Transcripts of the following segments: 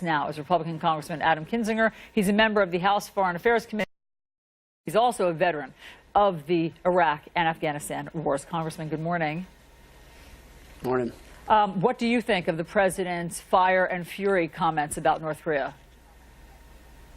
Now is Republican Congressman Adam Kinzinger. He's a member of the House Foreign Affairs Committee. He's also a veteran of the Iraq and Afghanistan wars. Congressman, good morning. Morning. What do you think of the president's fire and fury comments about North Korea?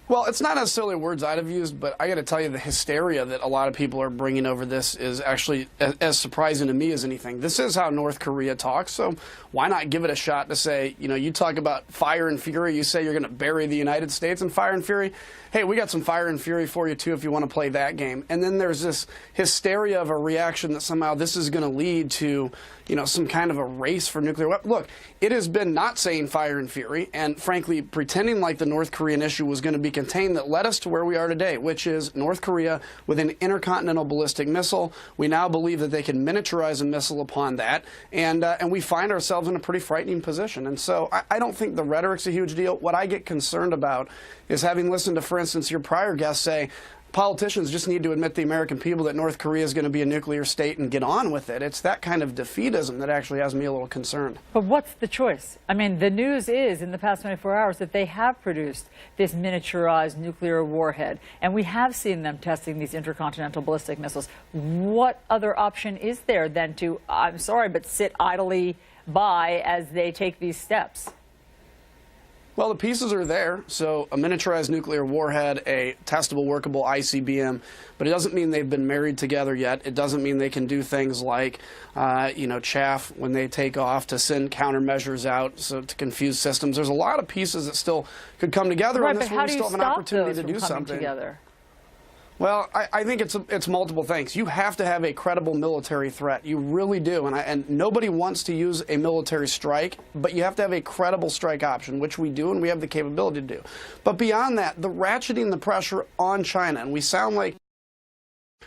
Well, it's not necessarily words I'd have used, but I got to tell you, the hysteria that a lot of people are bringing over this is actually as surprising to me as anything. This is how North Korea talks, so why not give it a shot to say, you know, you talk about fire and fury, you say you're going to bury the United States in fire and fury. Hey, we got some fire and fury for you, too, if you want to play that game. And then there's this hysteria of a reaction that somehow this is going to lead to, you know, some kind of a race for nuclear weapons. Look, it has been not saying fire and fury, and frankly, pretending like the North Korean issue was going to be contained that led us to where we are today, which is North Korea with an intercontinental ballistic missile. We now believe that they can miniaturize a missile upon that, and we find ourselves in a pretty frightening position. And so I don't think the rhetoric's a huge deal. What I get concerned about is having listened to, for instance, your prior guest say, politicians just need to admit to the American people that North Korea is going to be a nuclear state and get on with it. It's that kind of defeatism that actually has me a little concerned. But what's the choice? I mean, the news is in the past 24 hours that they have produced this miniaturized nuclear warhead, and we have seen them testing these intercontinental ballistic missiles. What other option is there than to, I'm sorry, but sit idly by as they take these steps? Well, the pieces are there. So a miniaturized nuclear warhead, a testable, workable ICBM, but it doesn't mean they've been married together yet. It doesn't mean they can do things like, you know, chaff when they take off to send countermeasures out so to confuse systems. There's a lot of pieces that still could come together on this where we still have an opportunity to do something. Together? Well, I think it's multiple things. You have to have a credible military threat. You really do. And nobody wants to use a military strike, but you have to have a credible strike option, which we do, and we have the capability to do. But beyond that, the ratcheting the pressure on China, and we sound like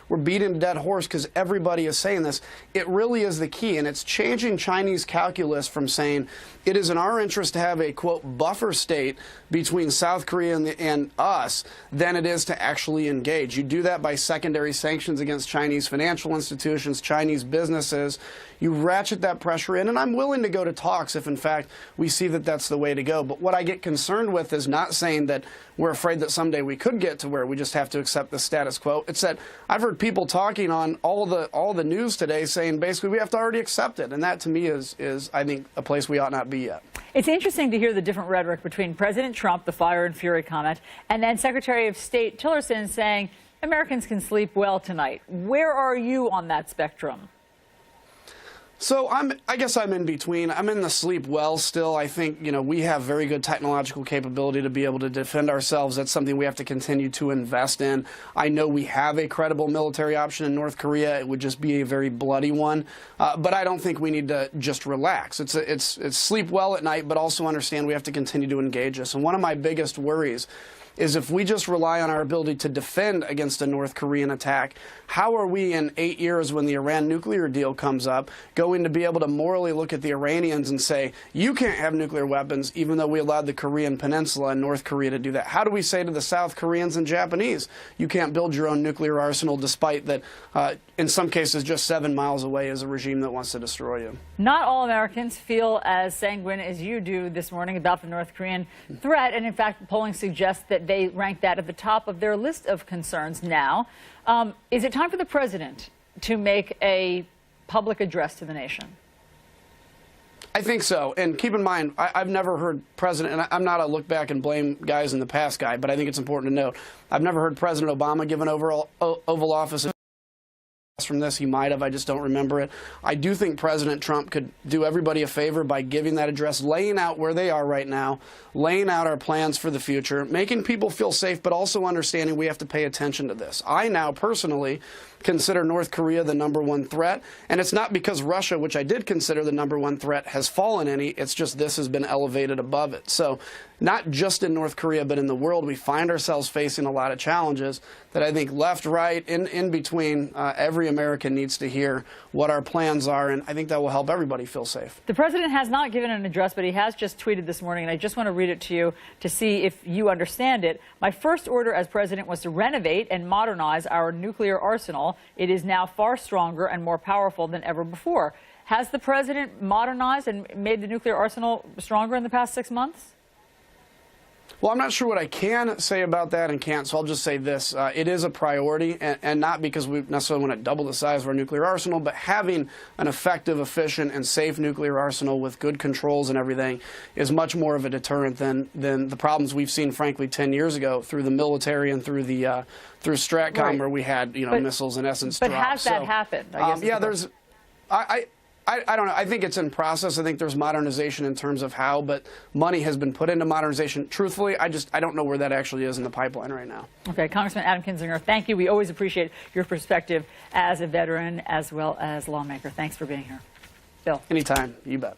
we're beating a dead horse because everybody is saying this. It really is the key, and it's changing Chinese calculus from saying it is in our interest to have a, quote, buffer state between South Korea and us than it is to actually engage. You do that by secondary sanctions against Chinese financial institutions, Chinese businesses. You ratchet that pressure in, and I'm willing to go to talks if, in fact, we see that that's the way to go. But what I get concerned with is not saying that we're afraid that someday we could get to where we just have to accept the status quo. It's that I've heard people talking on all the news today saying basically we have to already accept it, and that to me is I think a place we ought not be yet. It's interesting to hear the different rhetoric between President Trump, the fire and fury comment, and then Secretary of State Tillerson saying Americans can sleep well tonight. Where are you on that spectrum? So I guess I'm in between. I'm in the sleep well still. I think, you know, we have very good technological capability to be able to defend ourselves. That's something we have to continue to invest in. I know we have a credible military option in North Korea. It would just be a very bloody one. But I don't think we need to just relax. It's sleep well at night, but also understand we have to continue to engage us. And one of my biggest worries is if we just rely on our ability to defend against a North Korean attack, how are we in 8 years when the Iran nuclear deal comes up going to be able to morally look at the Iranians and say, you can't have nuclear weapons even though we allowed the Korean Peninsula and North Korea to do that? How do we say to the South Koreans and Japanese, you can't build your own nuclear arsenal despite that in some cases just 7 miles away is a regime that wants to destroy you? Not all Americans feel as sanguine as you do this morning about the North Korean threat, and in fact polling suggests that they rank that at the top of their list of concerns now. Is it time for the president to make a public address to the nation? I think so. And keep in mind, I've never heard President, and I'm not a look back and blame guys in the past guy, but I think it's important to note, I've never heard President Obama give an Oval Office from this. He might have, I just don't remember it. I do think President Trump could do everybody a favor by giving that address, laying out where they are right now, laying out our plans for the future, making people feel safe, but also understanding we have to pay attention to this. I now personally consider North Korea the #1 threat, and it's not because Russia, which I did consider the #1 threat, has fallen any. It's just this has been elevated above it. So not just in North Korea, but in the world, we find ourselves facing a lot of challenges that I think left, right, in between, every American needs to hear what our plans are, and I think that will help everybody feel safe. The president has not given an address, but he has just tweeted this morning, and I just want to read it to you to see if you understand it. My first order as president was to renovate and modernize our nuclear arsenal. It is now far stronger and more powerful than ever before. Has the president modernized and made the nuclear arsenal stronger in the past 6 months? Well, I'm not sure what I can say about that and can't, so I'll just say this. It is a priority, and not because we necessarily want to double the size of our nuclear arsenal, but having an effective, efficient, and safe nuclear arsenal with good controls and everything is much more of a deterrent than the problems we've seen, frankly, 10 years ago through the military and through the through Stratcom, Right. where we had missiles in essence But dropped. has that happened? I guess is yeah, the there's. I don't know. I think it's in process. I think there's modernization in terms of how, but money has been put into modernization. Truthfully, I don't know where that actually is in the pipeline right now. Okay, Congressman Adam Kinzinger, thank you. We always appreciate your perspective as a veteran as well as lawmaker. Thanks for being here. Bill. Anytime. You bet.